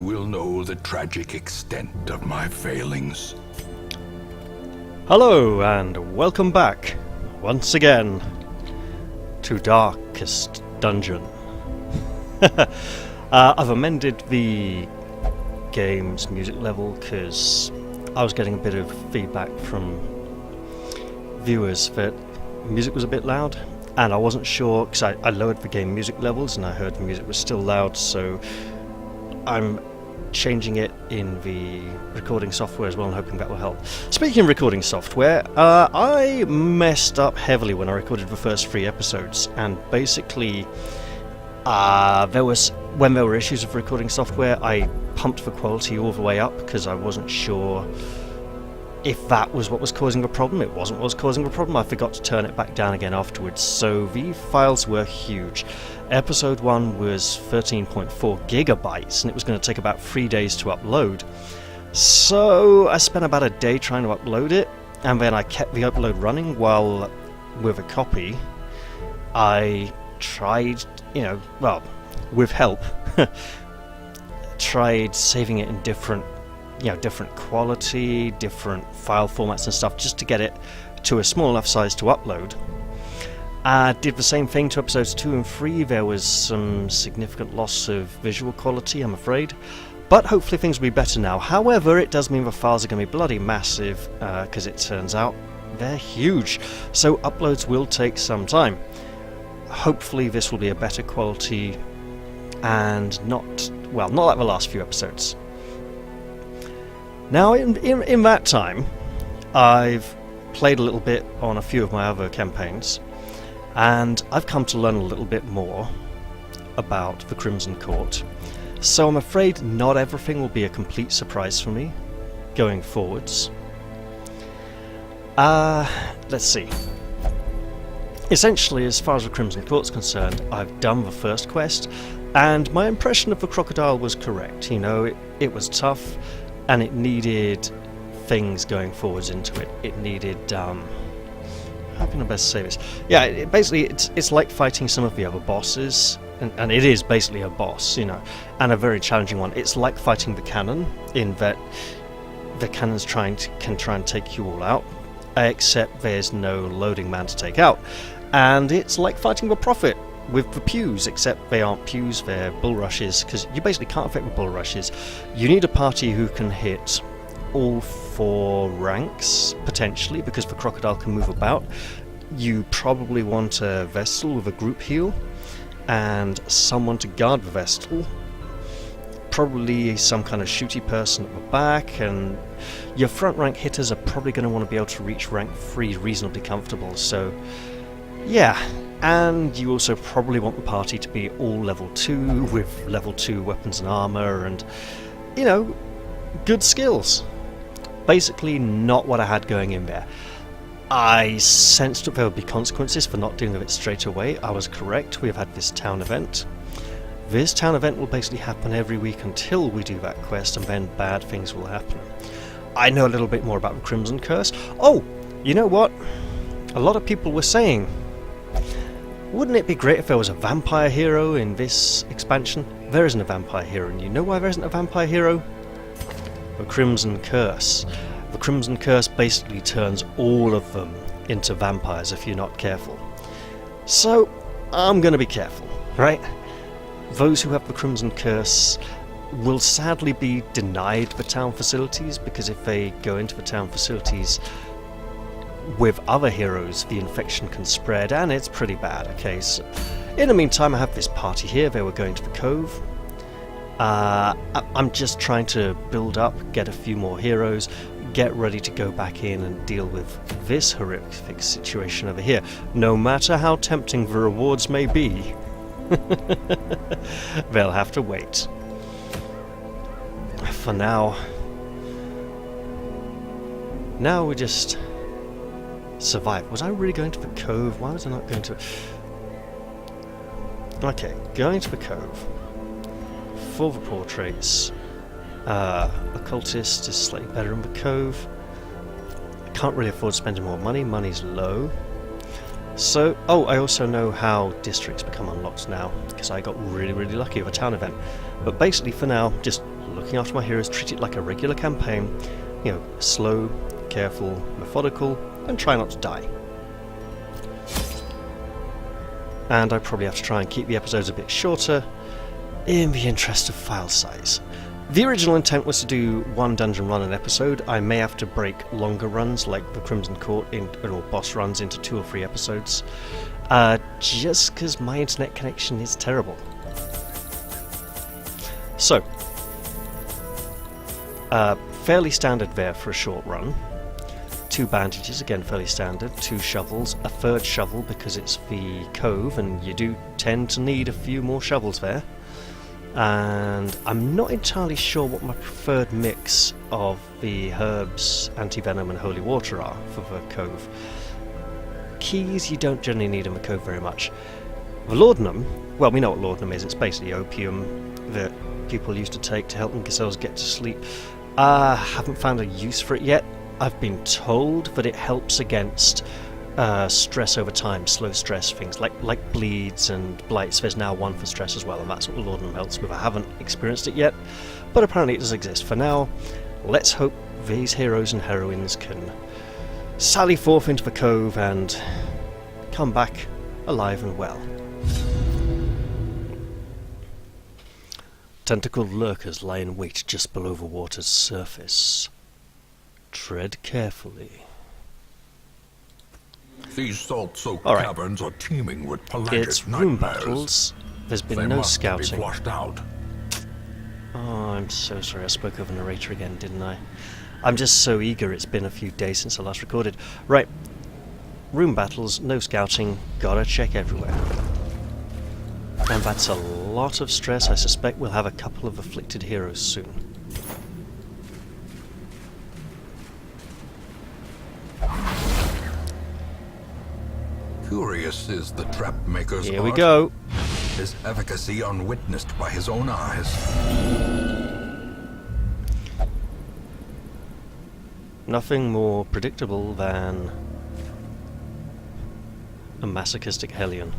will know the tragic extent of my failings. Hello and welcome back once again to Darkest Dungeon. I've amended the game's music level because I was getting a bit of feedback from viewers that music was a bit loud, and I wasn't sure because I lowered the game music levels and I heard the music was still loud, so I'm changing it in the recording software as well and hoping that will help. Speaking of recording software, I messed up heavily when I recorded the first 3 episodes, and basically when there were issues with recording software, I pumped the quality all the way up because I wasn't sure if that was what was causing the problem. It wasn't what was causing the problem. I forgot to turn it back down again afterwards, so the files were huge. Episode 1 was 13.4 gigabytes and it was going to take about 3 days to upload. So I spent about a day trying to upload it, and then I kept the upload running while with a copy I tried, with help, tried saving it in different quality, different file formats and stuff, just to get it to a small enough size to upload. Did the same thing to episodes 2 and 3. There was some significant loss of visual quality, I'm afraid, but hopefully things will be better now. However, it does mean the files are going to be bloody massive, because it turns out they're huge, so uploads will take some time. Hopefully this will be a better quality and not like the last few episodes. Now, in that time, I've played a little bit on a few of my other campaigns, and I've come to learn a little bit more about the Crimson Court. So I'm afraid not everything will be a complete surprise for me going forwards. Let's see. Essentially, as far as the Crimson Court's concerned, I've done the first quest, and my impression of the crocodile was correct. It was tough, and it needed things going forwards into it. It needed, how can I best say this? Yeah, it's like fighting some of the other bosses, and it is basically a boss, and a very challenging one. It's like fighting the cannon, in that the cannon's can try and take you all out, except there's no loading man to take out. And it's like fighting the Prophet with the pews, except they aren't pews, they're bulrushes, because you basically can't fit with bulrushes. You need a party who can hit all 4 ranks, potentially, because the crocodile can move about. You probably want a Vestal with a group heal, and someone to guard the Vestal. Probably some kind of shooty person at the back, and your front rank hitters are probably going to want to be able to reach rank 3 reasonably comfortable, so yeah. And you also probably want the party to be all level 2, with level 2 weapons and armor, and good skills. Basically not what I had going in there. I sensed that there would be consequences for not dealing with it straight away. I was correct. We have had this town event. This town event will basically happen every week until we do that quest, and then bad things will happen. I know a little bit more about the Crimson Curse. Oh, you know what? A lot of people were saying, wouldn't it be great if there was a vampire hero in this expansion? There isn't a vampire hero, and you know why there isn't a vampire hero? The Crimson Curse. The Crimson Curse basically turns all of them into vampires if you're not careful. So, I'm going to be careful, right? Those who have the Crimson Curse will sadly be denied the town facilities, because if they go into the town facilities with other heroes, the infection can spread, and it's pretty bad. Okay, so in the meantime, I have this party here. They were going to the cove. I'm just trying to build up, get a few more heroes, get ready to go back in and deal with this horrific situation over here, no matter how tempting the rewards may be. They'll have to wait. For now we just survive. Was I really going to the cove? Why was I not going to... Okay, going to the cove. For the portraits, occultist is slightly better in the cove. I can't really afford spending more money. Money's low. So, I also know how districts become unlocked now, because I got really lucky with a town event. But basically for now, just looking after my heroes, treat it like a regular campaign. You know, slow, careful, methodical, and try not to die. And I probably have to try and keep the episodes a bit shorter in the interest of file size. The original intent was to do one dungeon run an episode. I may have to break longer runs like the Crimson Court or boss runs into 2 or 3 episodes, just because my internet connection is terrible. So, fairly standard there for a short run. 2 bandages, again fairly standard, 2 shovels, a 3rd shovel because it's the cove and you do tend to need a few more shovels there. And I'm not entirely sure what my preferred mix of the herbs, anti-venom and holy water are for the cove. Keys you don't generally need in the cove very much. The laudanum, well, we know what laudanum is. It's basically opium that people used to take to help themselves get to sleep. I haven't found a use for it yet. I've been told that it helps against stress over time, slow stress things like bleeds and blights. There's now one for stress as well, and that's what the laudanum helps with. I haven't experienced it yet, but apparently it does exist. For now, let's hope these heroes and heroines can sally forth into the cove and come back alive and well. Tentacled lurkers lie in wait just below the water's surface. Tread carefully. These salt-soaked All right. caverns are teeming with pelagic It's room nightmares. battles. There's been They no must be scouting. flushed out. Oh, I'm so sorry. I spoke over narrator again, didn't I? I'm just so eager. It's been a few days since I last recorded. Right. Room battles, no scouting. Gotta check everywhere. And that's a lot of stress. I suspect we'll have a couple of afflicted heroes soon. Curious is the trap maker's Here we art. go. His efficacy unwitnessed by his own eyes. Nothing more predictable than a masochistic Hellion.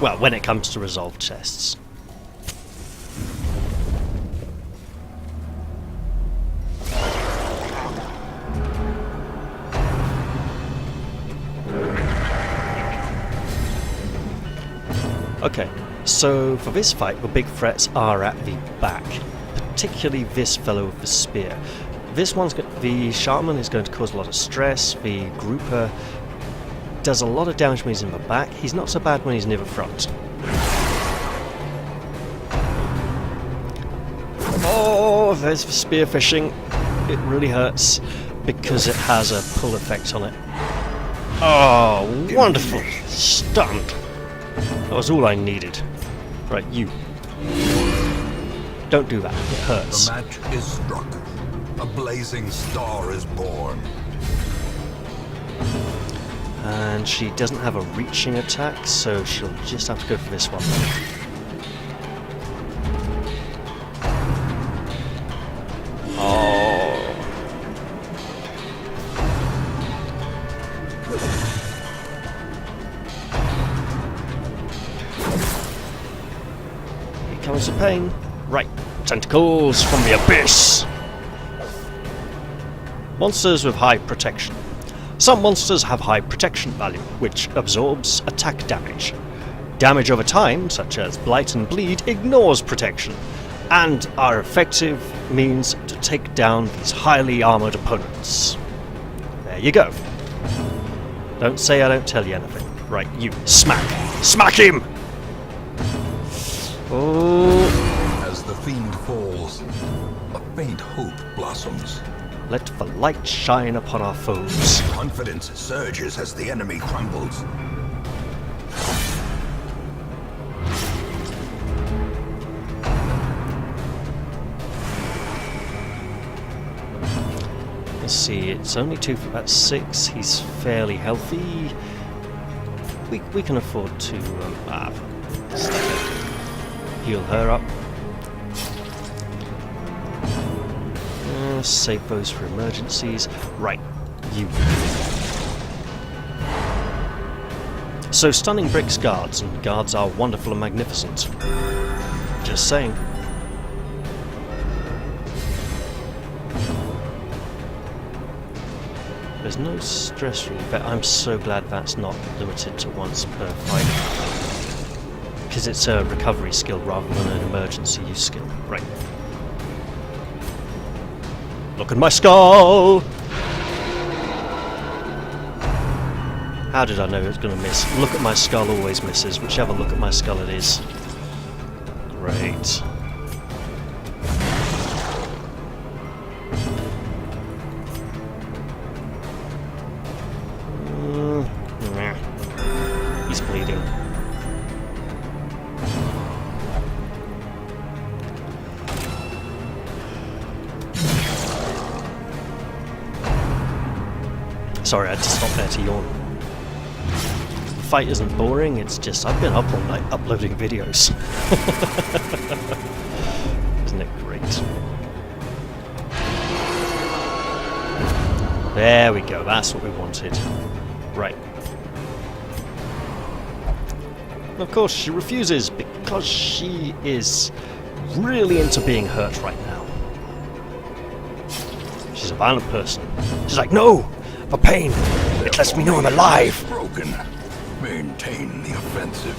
Well, when it comes to resolved chests. Okay, so for this fight, the big threats are at the back, particularly this fellow with the spear. This one's the shaman is going to cause a lot of stress. The grouper does a lot of damage when he's in the back. He's not so bad when he's near the front. Oh, there's the spear fishing. It really hurts because it has a pull effect on it. Oh, wonderful! Stunned. That was all I needed. Right, you. Don't do that. It hurts. The match is struck. A blazing star is born. And she doesn't have a reaching attack, so she'll just have to go for this one. Oh. Here comes the pain. Right, tentacles from the abyss. Monsters with high protection. Some monsters have high protection value, which absorbs attack damage. Damage over time, such as blight and bleed, ignores protection, and are effective means to take down these highly armoured opponents. There you go. Don't say I don't tell you anything. Right, you. Smack! Smack him! Oh. As the fiend falls, a faint hope blossoms. Let the light shine upon our foes. Confidence surges as the enemy crumbles. Let's see, it's only 2 for about 6. He's fairly healthy. We can afford to heal her up. Save those for emergencies. Right, you. So stunning bricks guards, and guards are wonderful and magnificent. Just saying. There's no stress relief. I'm so glad that's not limited to once per fight. Because it's a recovery skill rather than an emergency use skill. Right. Look at my skull! How did I know it was going to miss? Look at my skull always misses, whichever look at my skull it is. Great. He's bleeding. Sorry, I had to stop there to yawn. The fight isn't boring, it's just I've been up all night uploading videos. Isn't it great? There we go, that's what we wanted. Right. And of course she refuses because she is really into being hurt right now. She's a violent person. She's like, no! For pain! It lets me know I'm alive! Broken. Maintain the offensive.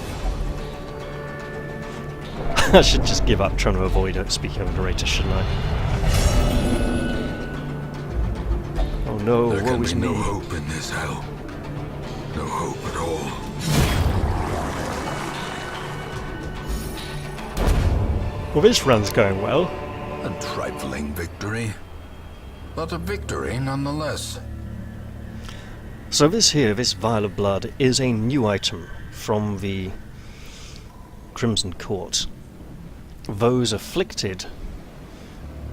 I should just give up trying to avoid it speaking of a narrator, shouldn't I? Oh no, There can woe is be no me. hope in this hell. No hope at all. Well, this run's going well. A trifling victory. But a victory nonetheless. So this vial of blood, is a new item from the Crimson Court. Those afflicted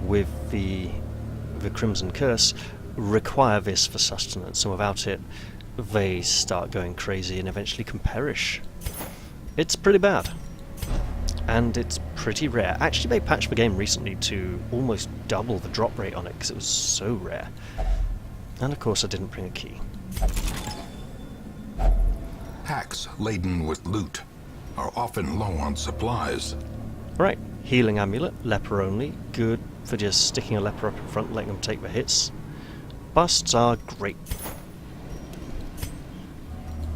with the Crimson Curse require this for sustenance, and without it, they start going crazy and eventually can perish. It's pretty bad. And it's pretty rare. Actually, they patched the game recently to almost double the drop rate on it, because it was so rare. And of course I didn't bring a key. Packs laden with loot are often low on supplies. Right, healing amulet, leper only, good for just sticking a leper up in front, letting them take the hits. Busts are great.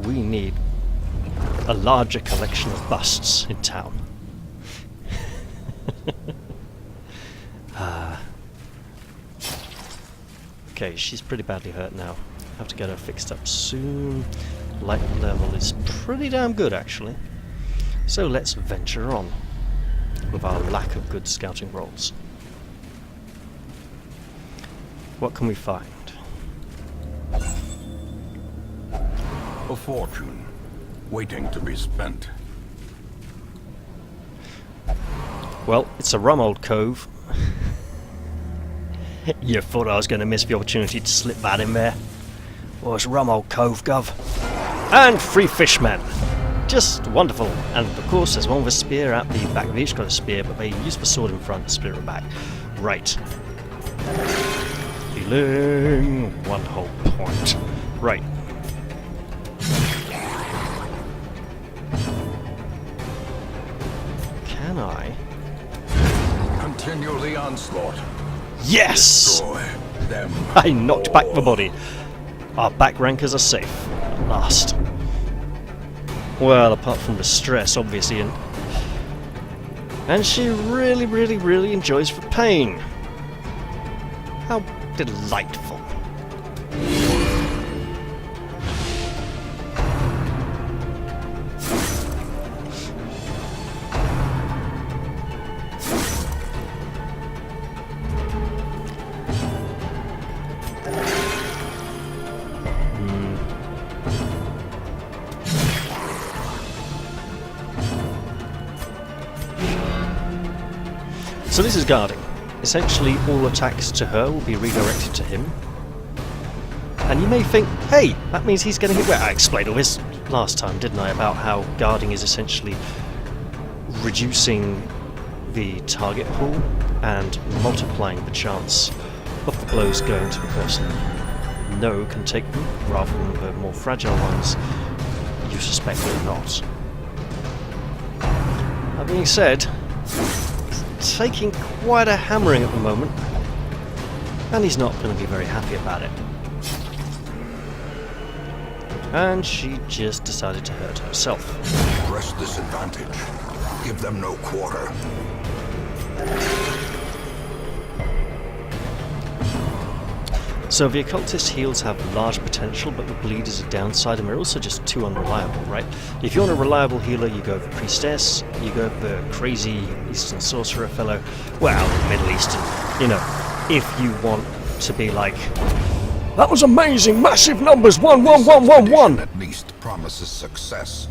We need a larger collection of busts in town. Okay, she's pretty badly hurt now. Have to get her fixed up soon. Light level is pretty damn good, actually. So let's venture on with our lack of good scouting rolls. What can we find? A fortune, waiting to be spent. Well, it's a rum old cove. You thought I was going to miss the opportunity to slip that in there? Well, it's a rum old cove, gov. And 3 fishmen. Just wonderful. And of course, there's one with a spear at the back. They've each got a spear, but they use the sword in front, spear at back. Right. Healing. 1 whole point. Right. Can I? Continue the onslaught. Yes! Destroy them. I knocked back the all. body. Our back rankers are safe. At last. Well, apart from the stress, obviously. And she really, really, really enjoys the pain. How delightful. So this is guarding. Essentially, all attacks to her will be redirected to him. And you may think, hey, that means he's getting hit. Well, I explained all this last time, didn't I, about how guarding is essentially reducing the target pool and multiplying the chance of the blows going to the person no can take them, rather than the more fragile ones you suspect will not. That being said, taking quite a hammering at the moment, and he's not going to be very happy about it. And she just decided to hurt herself. Press this advantage. Give them no quarter. So the occultist heals have large potential, but the bleed is a downside, and they're also just too unreliable, right? If you want a reliable healer, you go for Priestess, you go for the crazy Eastern Sorcerer fellow, well, Middle Eastern, you know, if you want to be like, that was amazing, massive numbers, 11111! At least promises success.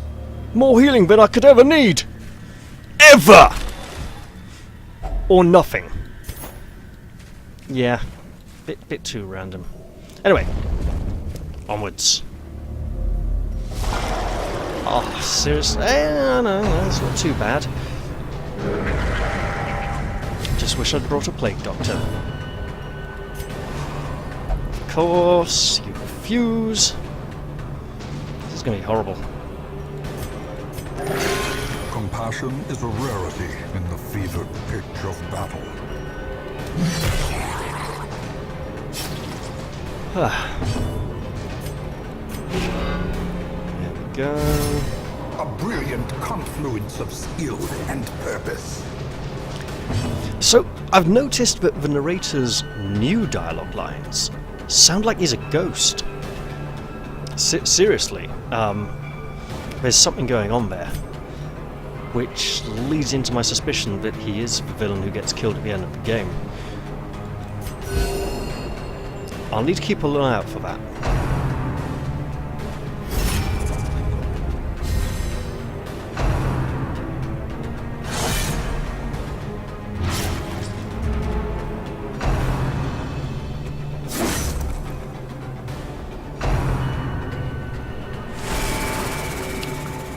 More healing than I could ever need! Ever! Or nothing. Yeah. Bit too random. Anyway, onwards. Oh, seriously? No, it's not too bad. Just wish I'd brought a plague doctor. Of course, you refuse. This is going to be horrible. Compassion is a rarity in the fevered pitch of battle. There we go. A brilliant confluence of skill and purpose. So, I've noticed that the narrator's new dialogue lines sound like he's a ghost. Seriously, there's something going on there, which leads into my suspicion that he is the villain who gets killed at the end of the game. I'll need to keep an eye out for that.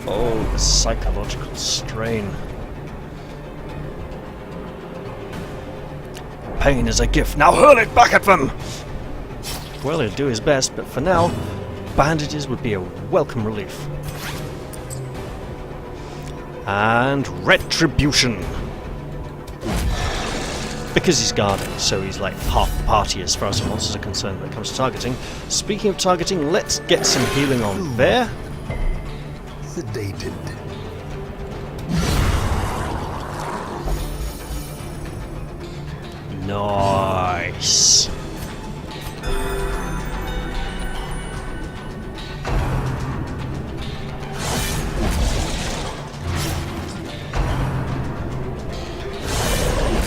Oh, the psychological strain. Pain is a gift, now hurl it back at them! Well, he'll do his best, but for now, bandages would be a welcome relief. And retribution. Because he's guarding, so he's like half the party as far as the monsters are concerned when it comes to targeting. Speaking of targeting, let's get some healing on there. Sedated. Nice.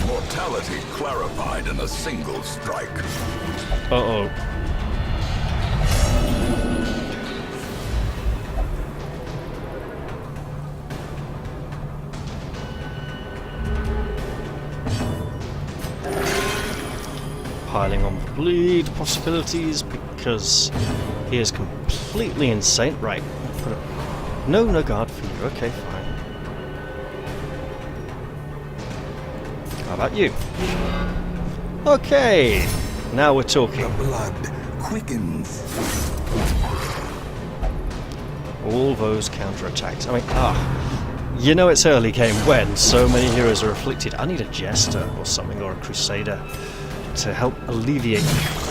Mortality clarified in a single strike. Uh-oh. Piling on bleed possibilities because he is completely insane. Right. Put a... No guard for you. Okay, fine. How about you? Okay. Now we're talking. The blood quickens. All those counterattacks. I mean, you know it's early game when so many heroes are afflicted. I need a Jester or something, or a Crusader, to help alleviate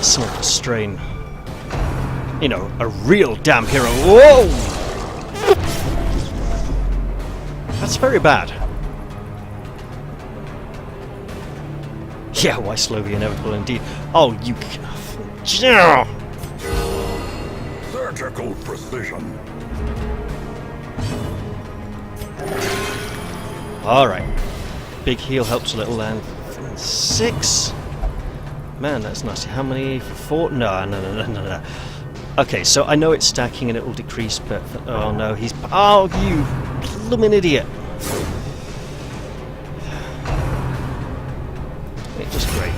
some of the strain. You know, a real damn hero. Whoa! That's very bad. Yeah, why slow the inevitable indeed? Oh, you... Surgical precision. Alright. Big heal helps a little, and 6? Man, that's nasty. How many? 4? No. Okay, so I know it's stacking and it will decrease, but... Oh no, he's... Oh, you bloomin' idiot! It's just great.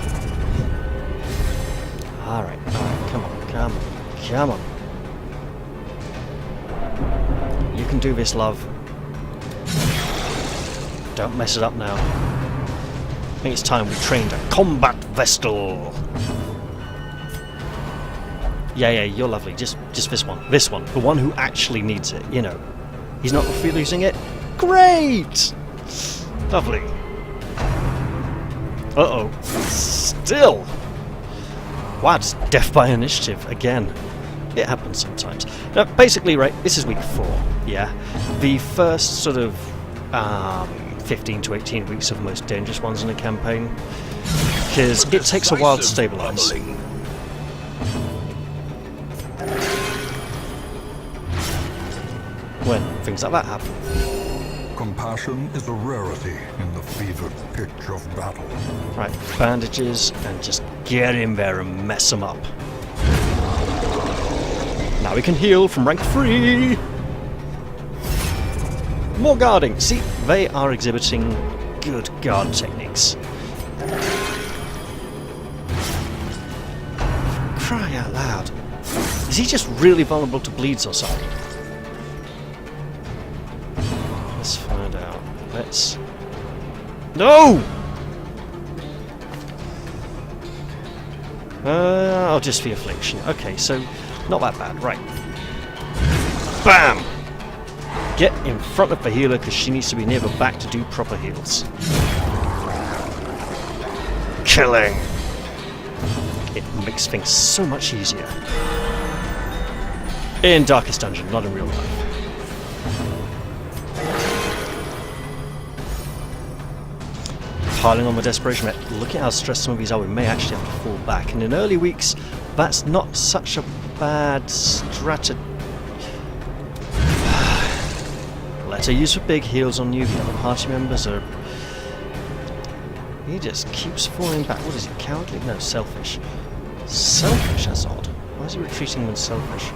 Alright, come on. You can do this, love. Don't mess it up now. I think it's time we trained a combat vestal. Yeah, you're lovely. Just this one. This one. The one who actually needs it, you know. He's not refusing it. Great! Lovely. Uh-oh. Still! Wow, it's death by initiative again. It happens sometimes. Now, basically, right, this is week 4, yeah? The first sort of 15 to 18 weeks are the most dangerous ones in a campaign, because it takes a while to stabilise. When things like that happen. Compassion is a rarity in the fevered pitch of battle. Right, bandages, and just get in there and mess them up. Now we can heal from rank 3! More guarding! See, they are exhibiting good guard techniques. Cry out loud. Is he just really vulnerable to bleeds or something? Let's find out. Let's... No! Oh, just the affliction. Okay, so not that bad. Right. Bam! Get in front of the healer because she needs to be near the back to do proper heals. Killing! It makes things so much easier. In Darkest Dungeon, not in real life. Piling on the desperation rate. Look at how stressed some of these are. We may actually have to fall back. And in early weeks, that's not such a bad strategy. Let her use for big heals on you. The other party members are... He just keeps falling back. What is he, cowardly? No, selfish. Selfish? That's odd. Why is he retreating when selfish?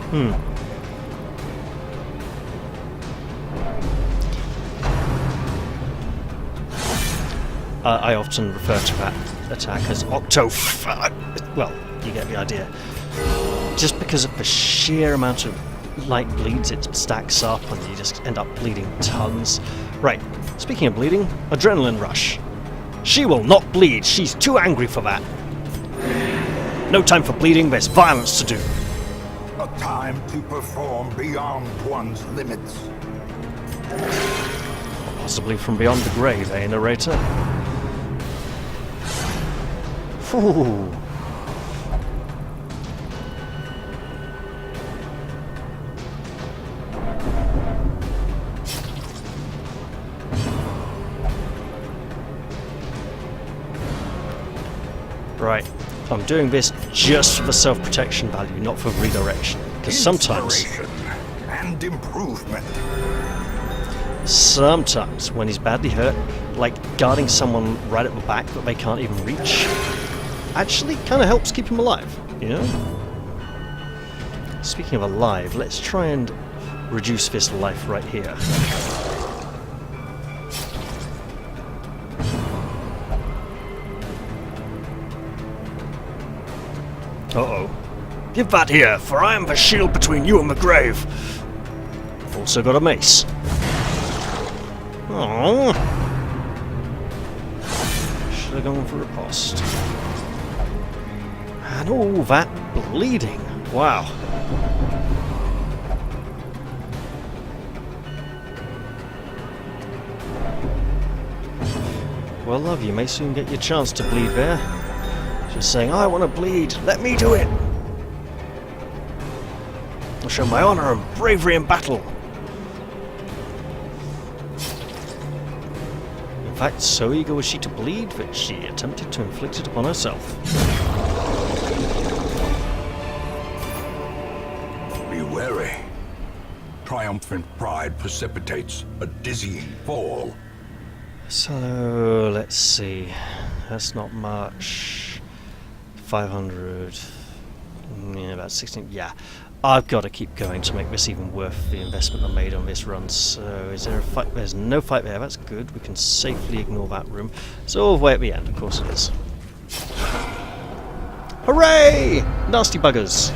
I often refer to that attack as Octo... Well, you get the idea. Just because of the sheer amount of light bleeds, it stacks up and you just end up bleeding tons. Right, speaking of bleeding, Adrenaline Rush. She will not bleed, she's too angry for that. No time for bleeding, there's violence to do. A time to perform beyond one's limits. Possibly from beyond the grave, eh, narrator? Ooh. Right, I'm doing this just for the self-protection value, not for redirection. Because sometimes and improvement. Sometimes when he's badly hurt, like guarding someone right at the back that they can't even reach, actually kind of helps keep him alive, you know? Speaking of alive, let's try and reduce this life right here. Uh-oh. Give that here, for I am the shield between you and the grave. Also got a mace. Oh. Should have gone for a riposte. And all that bleeding. Wow. Well, love, you may soon get your chance to bleed there. Just saying, I want to bleed, let me do it! I'll show my honour and bravery in battle! In fact, so eager was she to bleed that she attempted to inflict it upon herself. Be wary. Triumphant pride precipitates a dizzying fall. So, let's see. That's not much. 500. Yeah, about 16. Yeah. I've got to keep going to make this even worth the investment I made on this run. So, is there a fight? There's no fight there. That's good. We can safely ignore that room. It's all the way at the end. Of course it is. Hooray! Nasty buggers.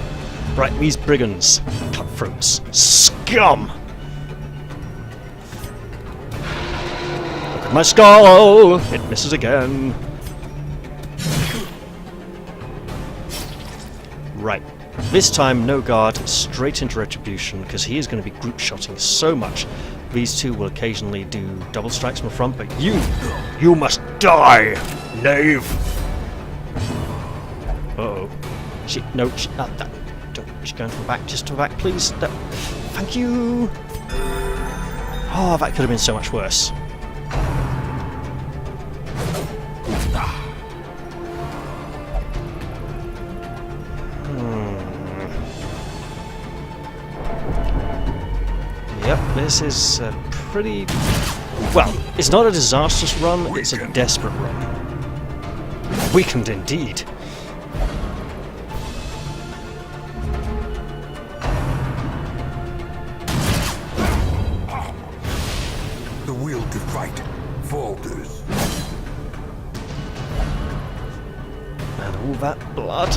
Right, these brigands. Cutthroats. Scum! Look at my skull! It misses again. Right. This time, no guard, straight into retribution, because he is going to be group-shotting so much. These two will occasionally do double strikes from the front, but you must die, knave! Uh-oh. Just going to the back, just to the back, please. No. Thank you. Oh, that could have been so much worse. Yep, this is a pretty... Well, it's not a disastrous run, it's a desperate run. Weakened indeed. The will to fight falters. And all that blood.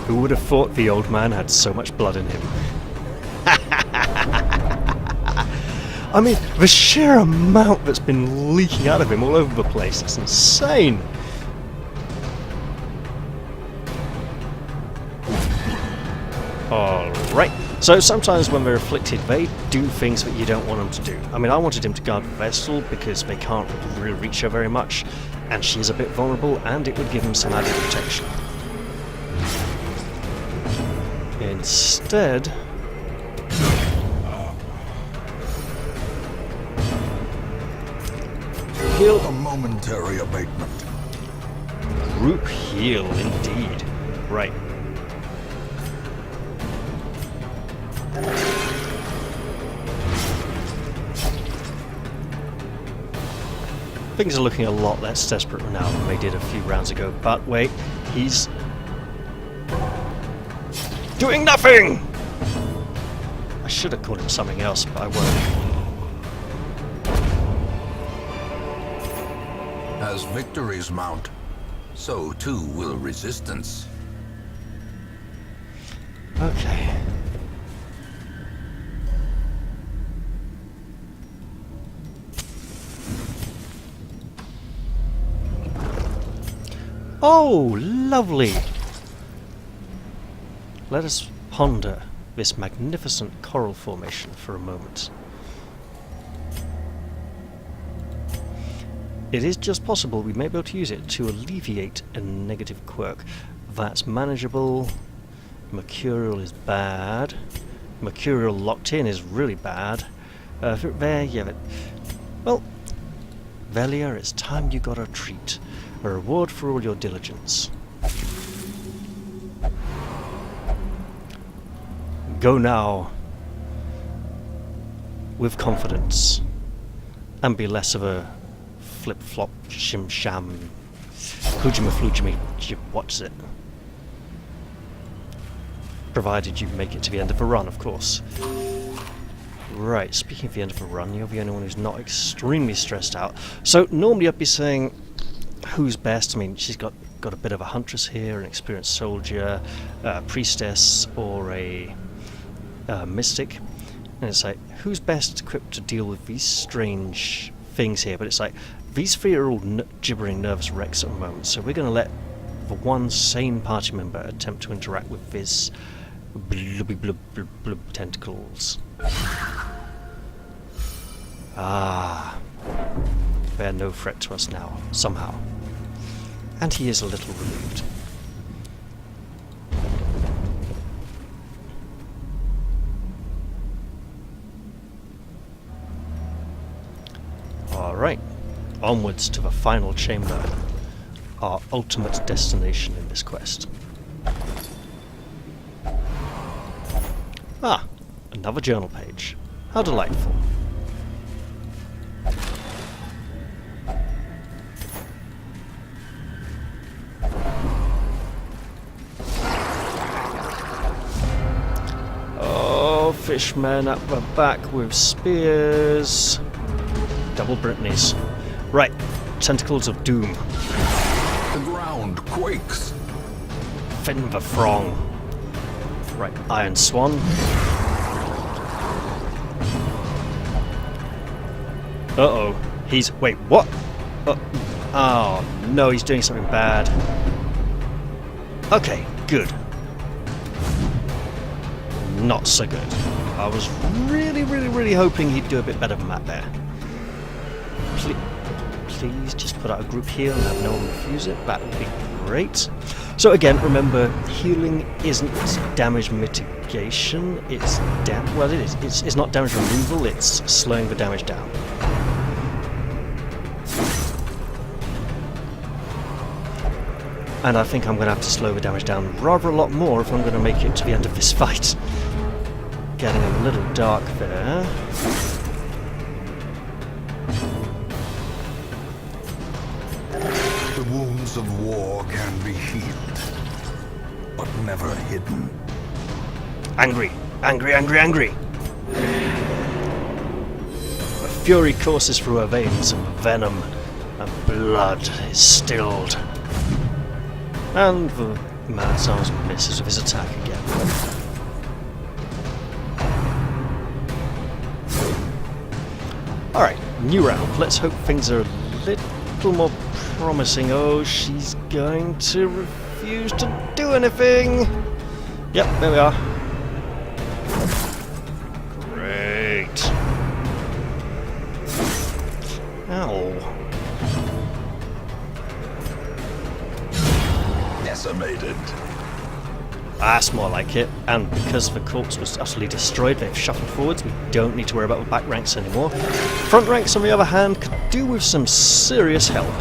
Who would have thought the old man had so much blood in him? I mean, the sheer amount that's been leaking out of him all over the place, it's insane! Alright, so sometimes when they're afflicted, they do things that you don't want them to do. I mean, I wanted him to guard the vessel because they can't really reach her very much, and she is a bit vulnerable, and it would give him some added protection. Instead... heal. A momentary abatement. Group heal, indeed. Right. Things are looking a lot less desperate now than they did a few rounds ago, but wait, he's... doing nothing! I should have called him something else, but I won't. As victories mount, so too will resistance. Okay. Oh, lovely! Let us ponder this magnificent coral formation for a moment. It is just possible we may be able to use it to alleviate a negative quirk. That's manageable. Mercurial is bad. Mercurial locked in is really bad. There, yeah. Well, Velia, it's time you got a treat. A reward for all your diligence. Go now. With confidence. And be less of a flip-flop, shim-sham, hoojima-floojima, what's it? Provided you make it to the end of a run, of course. Right, speaking of the end of a run, you're the only one who's not extremely stressed out. So, normally I'd be saying, who's best? I mean, she's got a bit of a huntress here, an experienced soldier, a priestess, or a mystic. And it's like, who's best equipped to deal with these strange things here? But it's like, these three are all gibbering nervous wrecks at the moment, so we're going to let the one sane party member attempt to interact with this blubby blub blub blub tentacles. Ah, they're no threat to us now, somehow. And he is a little relieved. Alright. Onwards to the final chamber, our ultimate destination in this quest. Ah, another journal page. How delightful. Oh, fishmen at the back with spears. Double Brittany's. Right, tentacles of doom. The ground quakes. Fin the Throng. Right, Iron Swan. Uh-oh. He's... wait, what? Oh, no, he's doing something bad. Okay, good. Not so good. I was really hoping he'd do a bit better than that there. Please just put out a group heal and have no one refuse it. That would be great. So again, remember, healing isn't damage mitigation. It's well, it is. It's not damage removal. It's slowing the damage down. And I think I'm going to have to slow the damage down rather a lot more if I'm going to make it to the end of this fight. Getting a little dark there. The wounds of war can be healed, but never hidden. Angry, angry, angry, angry. The fury courses through her veins, and venom and blood is stilled. And the man's arms misses with his attack again. Alright, new round. Let's hope things are a little more promising. Oh, she's going to refuse to do anything. Yep, there we are. Great. Ow. Decimated. That's more like it. And because the corpse was utterly destroyed, they've shuffled forwards. We don't need to worry about the back ranks anymore. Front ranks, on the other hand, could do with some serious help.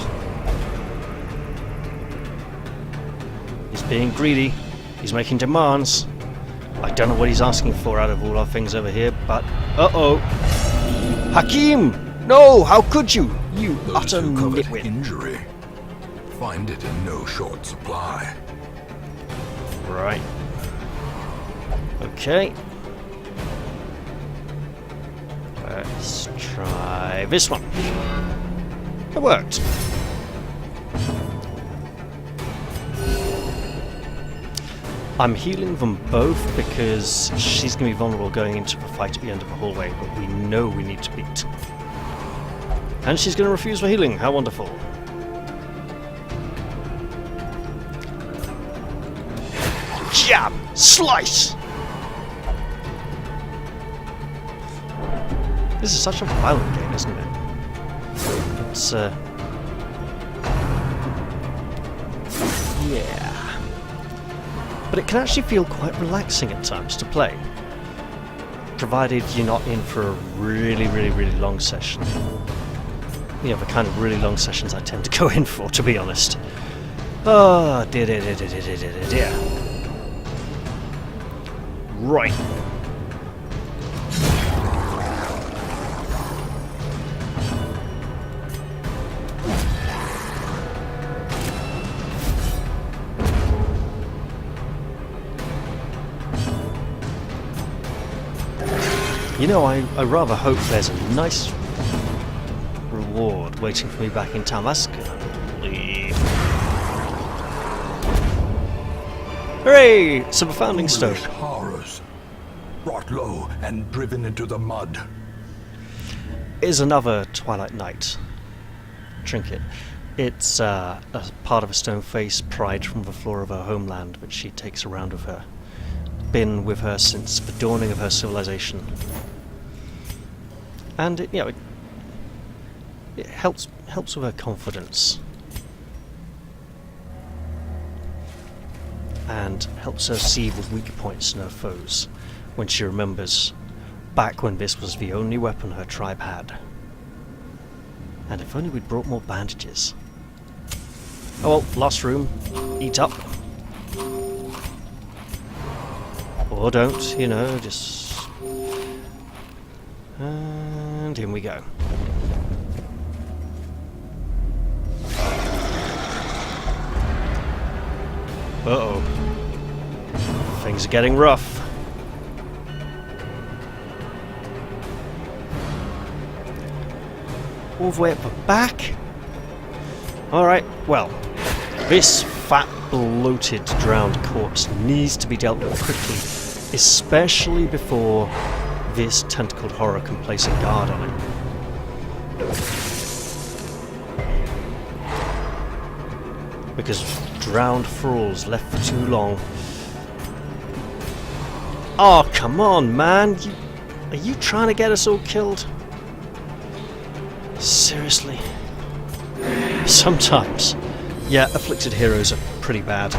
He's being greedy. He's making demands. I don't know what he's asking for out of all our things over here, but... Uh-oh! Hakim! No! How could you? You Those utter who covet nitwit. injury find it in no short supply. Right. Okay. Let's try this one. It worked. I'm healing them both because she's going to be vulnerable going into the fight at the end of the hallway, but we know we need to beat. And she's going to refuse the healing. How wonderful. Jab! Slice! This is such a violent game, isn't it? It's, yeah. But it can actually feel quite relaxing at times to play. Provided you're not in for a really, really, really long session. You know, the kind of really long sessions I tend to go in for, to be honest. Oh, dear. Right. You know, I rather hope there's a nice reward waiting for me back in town. That's gonna leave. Hooray! So the founding stone. Foolish horrors, brought low and driven into the mud. Is another Twilight Knight trinket. It's a part of a stone face pried from the floor of her homeland, which she takes around with her. Been with her since the dawning of her civilization. And it, you know, it helps with her confidence. And helps her see the weak points in her foes when she remembers back when this was the only weapon her tribe had. And if only we'd brought more bandages. Oh well, last room. Eat up. Or don't, you know, just... And in we go. Uh-oh. Things are getting rough. All the way up the back? Alright, well, this fat, bloated, drowned corpse needs to be dealt with quickly, especially before this tentacled horror can place a guard on it. Because drowned thralls left for too long. Oh, come on, man! Are you trying to get us all killed? Seriously? Sometimes Yeah, afflicted heroes are pretty bad.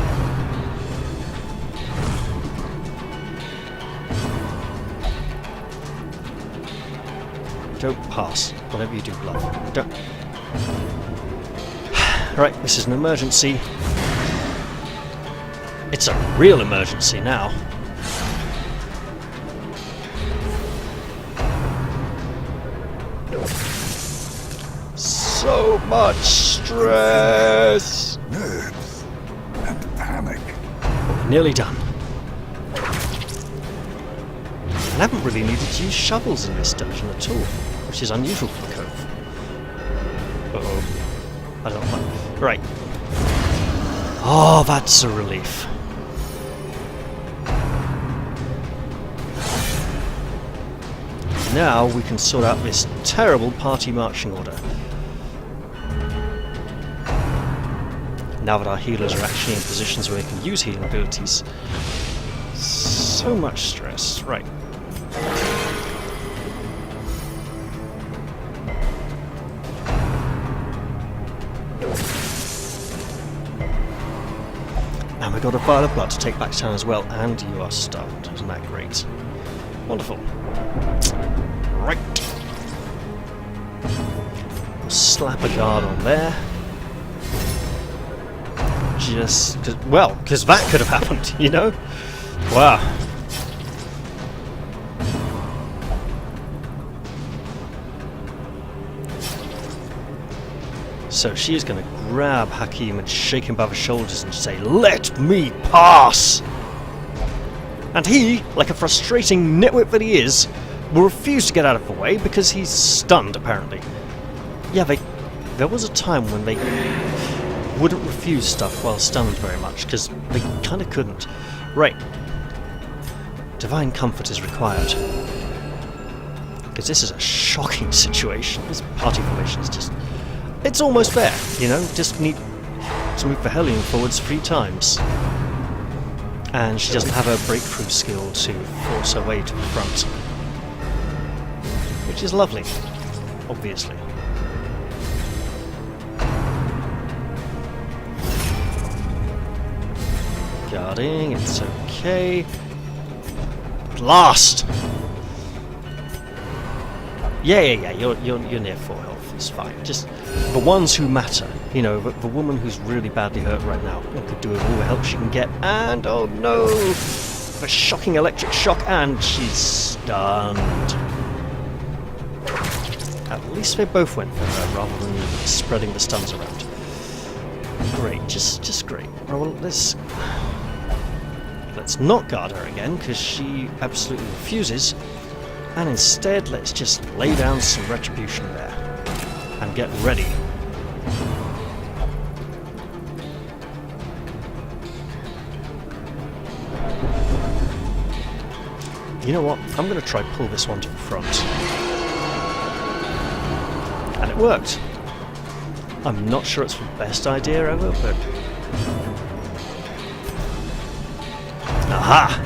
Don't pass. Whatever you do, love. Don't. Right, this is an emergency. It's a real emergency now. So much stress! Nerves and panic. Nearly done. I haven't really needed to use shovels in this dungeon at all, which is unusual for the Cove. Uh-oh. I don't like... Right. Oh, that's a relief. Now we can sort out this terrible party marching order. Now that our healers are actually in positions where they can use healing abilities. So much stress. Right. And we got a vial of blood to take back to town as well, and you are stunned. Isn't that great? Wonderful. Right. We'll slap a guard on there. Just, because that could have happened, you know? Wow. So she's going to grab Hakim and shake him by the shoulders and say, "Let me pass!" And he, like a frustrating nitwit that he is, will refuse to get out of the way because he's stunned, apparently. Yeah, there was a time when they wouldn't refuse stuff while stunned very much, because they kind of couldn't. Right. Divine comfort is required. Because this is a shocking situation. This party formation is just... It's almost there, you know? Just need to move the Hellion forwards 3 times. And she doesn't have her breakthrough skill to force her way to the front. Which is lovely, obviously. Guarding, it's okay. Blast! Yeah, you're near 4 health, it's fine. Just the ones who matter. You know, the woman who's really badly hurt right now and could do with all the help she can get, and oh no! The shocking electric shock, and she's stunned. At least they both went for her rather than spreading the stuns around. Great, just great. Well, let's not guard her again, because she absolutely refuses. And instead, let's just lay down some retribution there. And get ready. You know what? I'm going to try pull this one to the front. And it worked. I'm not sure it's the best idea ever, but... Aha!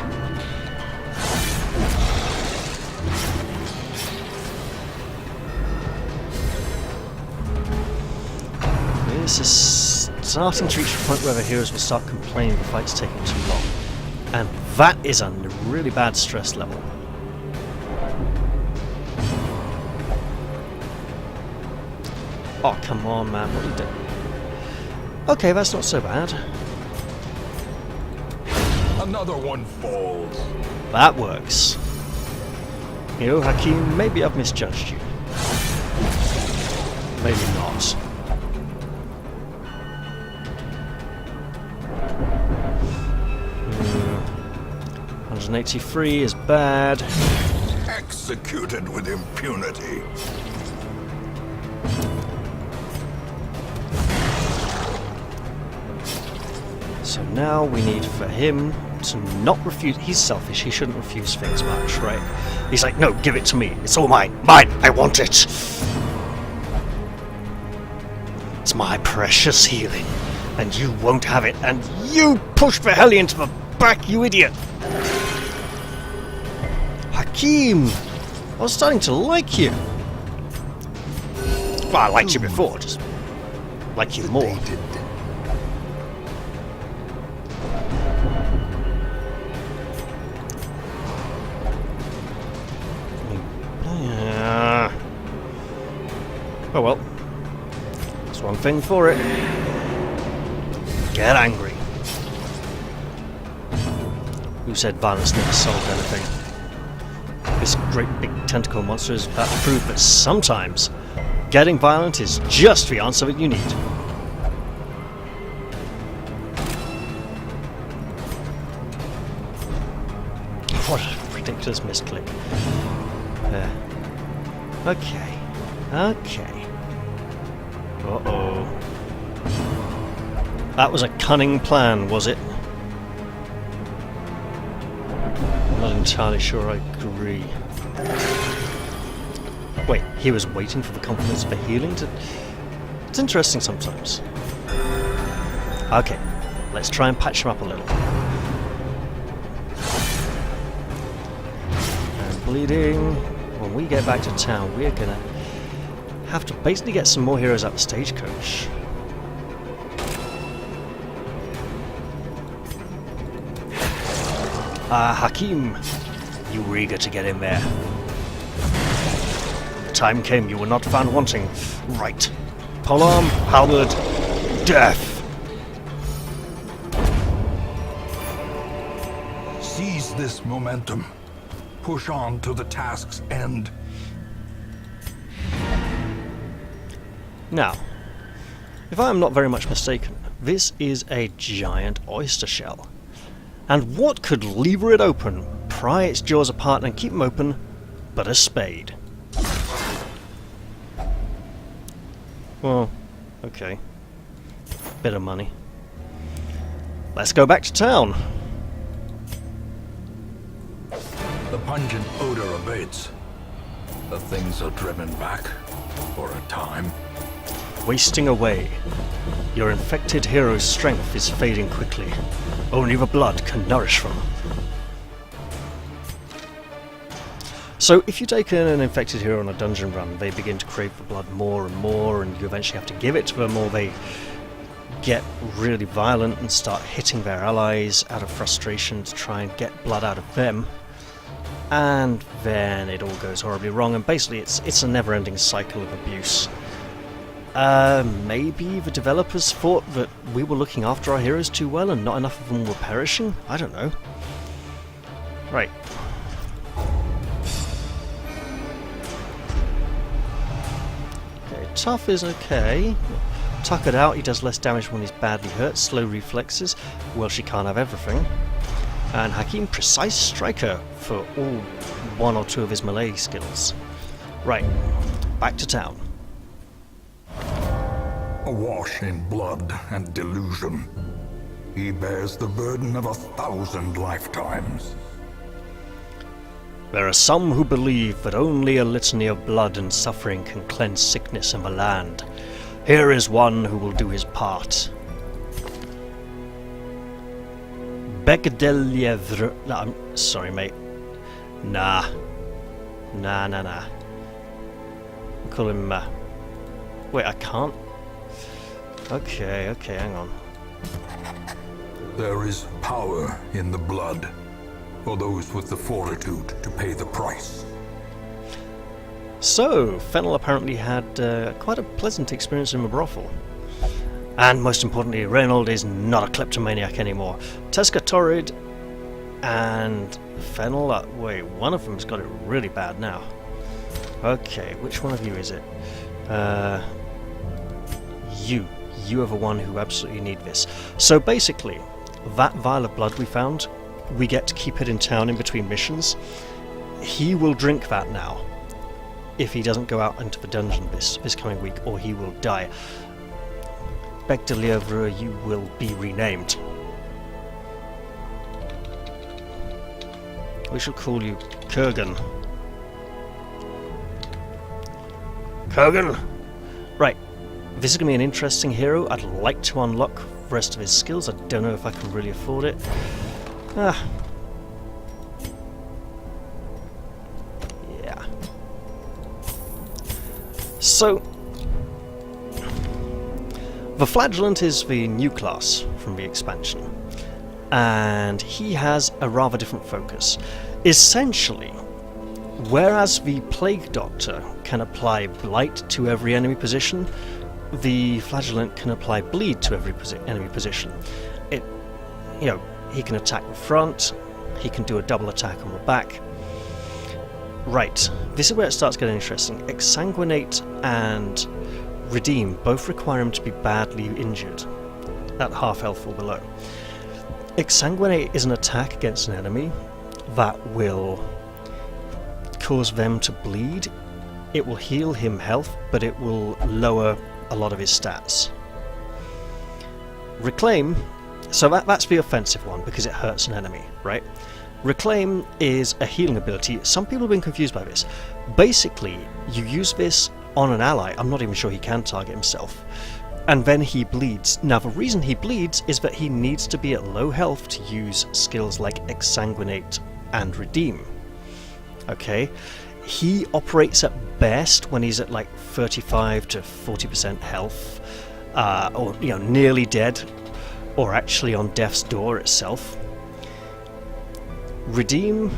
This is starting to reach the point where the heroes will start complaining the fight's taking too long. And that is a really bad stress level. Oh, come on, man, what are you doing? Okay, that's not so bad. Another one falls. That works. You know, Hakim, maybe I've misjudged you. Maybe not. Hmm. 183 is bad. Executed with impunity. So now we need for him to not refuse. He's selfish, he shouldn't refuse things much, right? He's like, no, give it to me. It's all mine. Mine! I want it! It's my precious healing. And you won't have it. And you push the Hellion to the back, you idiot! Hakim! I was starting to like you. Well, I liked you before, just like you more. Oh well. That's one thing for it. Get angry. Who said violence never solved anything? This great big tentacle monster is about to prove that sometimes getting violent is just the answer that you need. What a ridiculous misclick. Okay. Okay. Uh-oh. That was a cunning plan, was it? I'm not entirely sure I agree. Wait, he was waiting for the confidence for healing to... It's interesting sometimes. Okay, let's try and patch him up a little. And bleeding. When we get back to town, we're gonna have to basically get some more heroes out the stagecoach. Hakim, you were eager to get in there. The time came you were not found wanting. Right. Polearm, halberd, death! Seize this momentum. Push on to the task's end. Now, if I am not very much mistaken, this is a giant oyster shell. And what could lever it open, pry its jaws apart and keep them open, but a spade? Well, okay. Bit of money. Let's go back to town. The pungent odor abates. The things are driven back for a time. Wasting away. Your infected hero's strength is fading quickly. Only the blood can nourish them. So if you take an infected hero on a dungeon run, they begin to crave the blood more and more, and you eventually have to give it to them, or they get really violent and start hitting their allies out of frustration to try and get blood out of them. And then it all goes horribly wrong, and basically it's a never-ending cycle of abuse. Maybe the developers thought that we were looking after our heroes too well and not enough of them were perishing? I don't know. Right. Okay, tough is okay. Tuckered out, he does less damage when he's badly hurt. Slow reflexes. Well, she can't have everything. And Hakim, precise striker for all one or two of his melee skills. Right, back to town. Awash in blood and delusion, he bears the burden of 1,000 lifetimes. There are some who believe that only a litany of blood and suffering can cleanse sickness in the land. Here is one who will do his part. Begdelievre... No, I'm sorry, mate. Nah. Nah. Call him... Wait, I can't? Okay, hang on. There is power in the blood, for those with the fortitude to pay the price. So, Fennel apparently had quite a pleasant experience in the brothel. And most importantly, Reynold is not a kleptomaniac anymore. Teska Torrid and Fennel... wait, one of them's got it really bad now. Okay, which one of you is it? You are the one who absolutely need this. So basically, that vial of blood we found, we get to keep it in town in between missions. He will drink that now, if he doesn't go out into the dungeon this coming week, or he will die. Begdelievre, you will be renamed. We shall call you Kurgan. Kurgan! Right. This is going to be an interesting hero. I'd like to unlock the rest of his skills. I don't know if I can really afford it. Yeah. So, the Flagellant is the new class from the expansion. And he has a rather different focus. Essentially, Whereas the Plague Doctor can apply Blight to every enemy position, the Flagellant can apply Bleed to every enemy position. He can attack the front, he can do a double attack on the back. Right, this is where it starts getting interesting. Exsanguinate and Redeem both require him to be badly injured, at half health or below. Exsanguinate is an attack against an enemy that will cause them to bleed. It will heal him health, but it will lower a lot of his stats. Reclaim, so that's the offensive one because it hurts an enemy, right? Reclaim is a healing ability. Some people have been confused by this. Basically, you use this on an ally. I'm not even sure he can target himself. And then he bleeds. Now, the reason he bleeds is that he needs to be at low health to use skills like Exsanguinate and Redeem. Okay? He operates at best when he's at like 35 to 40% health, or nearly dead, or actually on death's door itself. Redeem,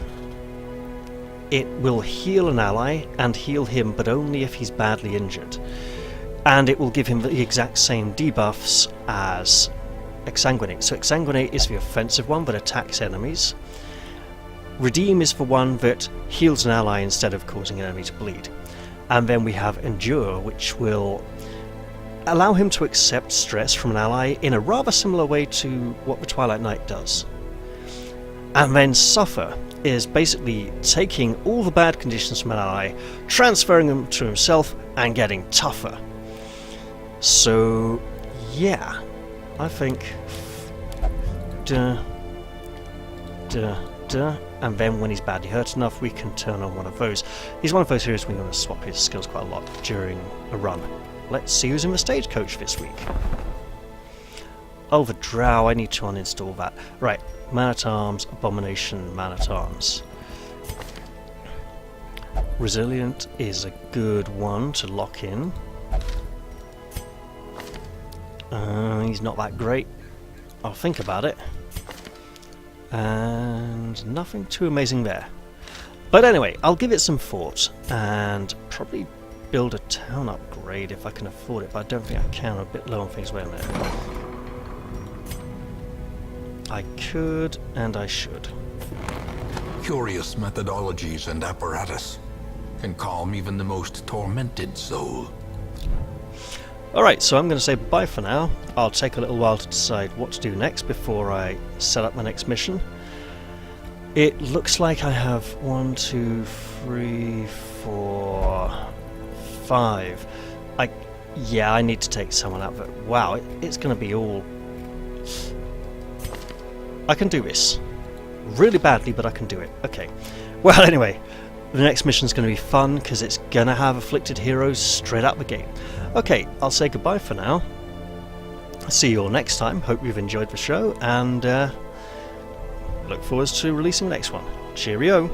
it will heal an ally and heal him, but only if he's badly injured. And it will give him the exact same debuffs as Exsanguinate. So Exsanguinate is the offensive one that attacks enemies. Redeem is the one that heals an ally instead of causing an enemy to bleed. And then we have Endure, which will allow him to accept stress from an ally in a rather similar way to what the Twilight Knight does. And then Suffer is basically taking all the bad conditions from an ally, transferring them to himself, and getting tougher. So, yeah, I think and then when he's badly hurt enough, we can turn on one of those. He's one of those heroes we're going to swap his skills quite a lot during a run. Let's see who's in the stagecoach this week. Oh, the Drow, I need to uninstall that. Right, Man-at-Arms, Abomination, Man-at-Arms. Resilient is a good one to lock in. He's not that great. I'll think about it. And nothing too amazing there. But anyway, I'll give it some thought and probably build a town upgrade if I can afford it, but I don't think I can. I'm a bit low on things. Wait a minute. I could and I should. Curious methodologies and apparatus can calm even the most tormented soul. Alright, so I'm going to say bye for now. I'll take a little while to decide what to do next before I set up my next mission. It looks like I have 1, 2, 3, 4, 5. I need to take someone out, but wow, it's going to be all... I can do this. Really badly, but I can do it. Okay. Well, anyway, the next mission is going to be fun because it's going to have afflicted heroes straight out the gate. Okay, I'll say goodbye for now. See you all next time. Hope you've enjoyed the show, and look forward to releasing the next one. Cheerio!